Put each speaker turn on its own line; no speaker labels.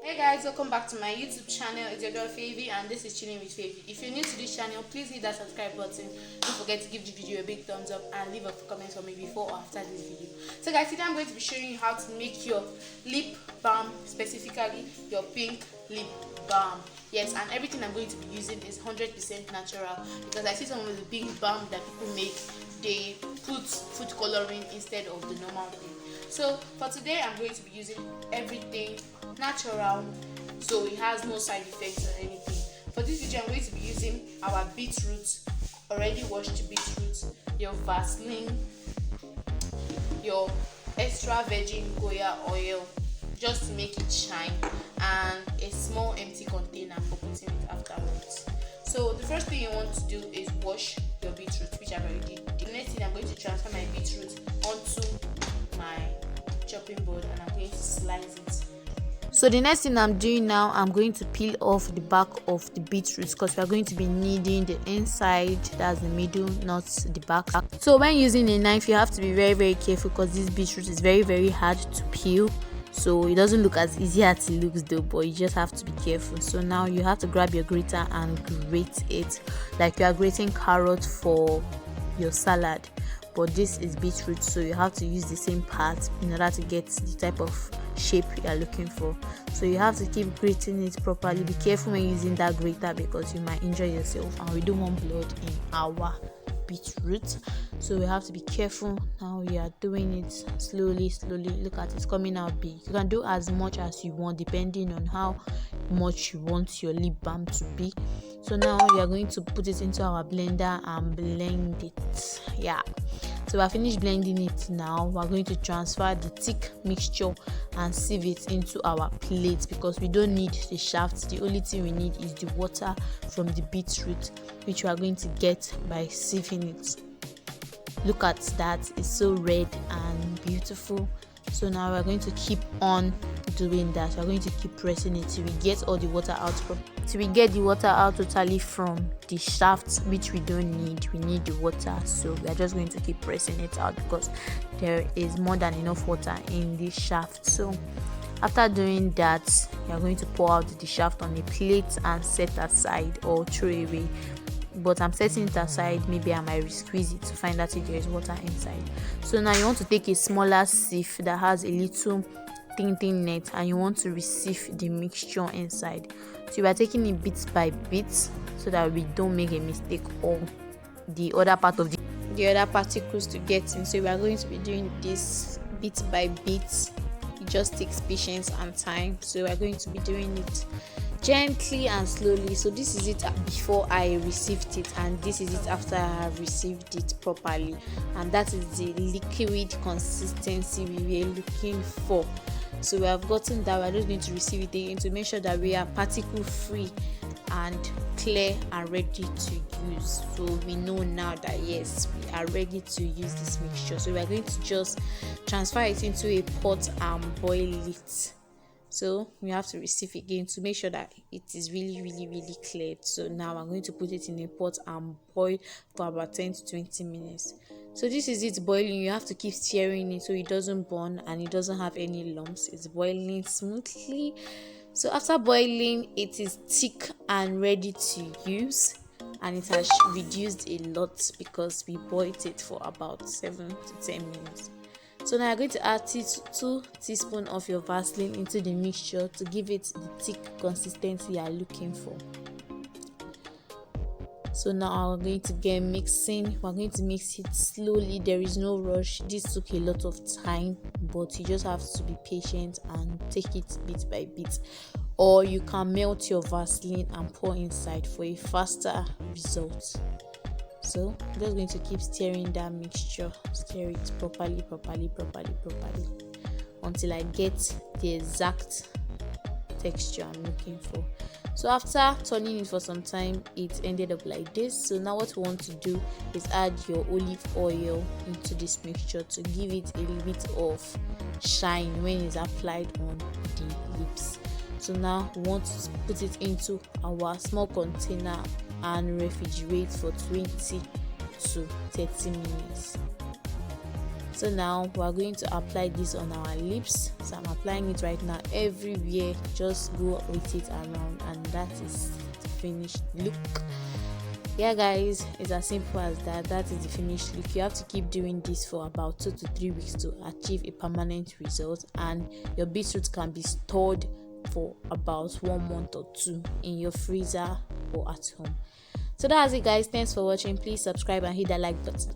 Hey guys, welcome back to my YouTube channel. It's your girl Favy and this is Chilling with Favy. If you're new to this channel, please hit that subscribe button. Don't forget to give the video a big thumbs up and leave a comment for me before or after this video. So guys, today I'm going to be showing you how to make your lip balm, specifically your pink lip balm. Yes, and everything I'm going to be using is 100% natural because I see some of the pink balm that people make, they put food coloring instead of the normal thing. So for today I'm going to be using everything natural, so it has no side effects or anything. For this video I'm going to be using our beetroot, already washed beetroot, your Vaseline, your extra virgin Goya oil just to make it shine, and a small empty container for putting it afterwards. So the first thing you want to do is wash your beetroot, which I've already did. The next thing, I'm going to transfer my beetroot onto my chopping board and I'm going to slice it. So the next thing I'm doing now, I'm going to peel off the back of the beetroot because we are going to be needing the inside, that's the middle, not the back. So when using a knife, you have to be very careful because this beetroot is very hard to peel. So it doesn't look as easy as it looks though, but you just have to be careful. So now you have to grab your grater and grate it like you are grating carrot for your salad, but this is beetroot, so you have to use the same part in order to get the type of shape you are looking for. So you have to keep grating it properly. Be careful when using that grater because you might injure yourself, and we don't want blood in our beetroot, so we have to be careful. Now we are doing it slowly. Look at it coming out big. You can do as much as you want depending on how much you want your lip balm to be. So now we are going to put it into our blender and blend it. Yeah, so we are finished blending it. Now we are going to transfer the thick mixture and sieve it into our plate because we don't need the shaft. The only thing we need is the water from the beetroot, which we are going to get by sieving it. Look at that, it's so red and beautiful. So now we're going to keep on doing that. We're going to keep pressing it till we get all the water out totally from the shaft, which we don't need. We need the water, so we are just going to keep pressing it out because there is more than enough water in this shaft. So after doing that, we are going to pour out the shaft on a plate and set aside or throw away. But I'm setting it aside, maybe I might squeeze it to find out if there is water inside. So now you want to take a smaller sieve that has a little thin net and you want to receive the mixture inside. So we are taking it bit by bit so that we don't make a mistake or the other part of the other particles to get in. So we are going to be doing this bit by bit. It just takes patience and time, so we are going to be doing it gently and slowly. So this is it before I received it, and this is it after I have received it properly, and that is the liquid consistency we were looking for. So we have gotten that. We're just going to receive it again to make sure that we are particle free and clear and ready to use. So we know now that yes, we are ready to use this mixture. So we are going to just transfer it into a pot and boil it. So we have to receive again to make sure that it is really cleared. So now I'm going to put it in a pot and boil for about 10 to 20 minutes. So this is it boiling. You have to keep stirring it so it doesn't burn and it doesn't have any lumps. It's boiling smoothly. So after boiling, it is thick and ready to use, and it has reduced a lot because we boiled it for about 7 to 10 minutes. So now I'm going to add 2 teaspoons of your Vaseline into the mixture to give it the thick consistency you are looking for. So now we're going to get mixing. We're going to mix it slowly. There is no rush. This took a lot of time, but you just have to be patient and take it bit by bit. Or you can melt your Vaseline and pour inside for a faster result. So I'm just going to keep stirring that mixture. Stir it properly until I get the exact texture I'm looking for. So after turning it for some time, it ended up like this. So now what we want to do is add your olive oil into this mixture to give it a little bit of shine when it's applied on the lips. So now we want to put it into our small container and refrigerate for 20 to 30 minutes.
So now we are going to apply this on our lips. So I'm applying it right now everywhere. Just go with it around, and that is the finished look. Yeah guys, it's as simple as that. That is the finished look. You have to keep doing this for about 2 to 3 weeks to achieve a permanent result, and your beetroot can be stored for about 1 month or 2 in your freezer or at home. So that's it guys. Thanks for watching. Please subscribe and hit that like button.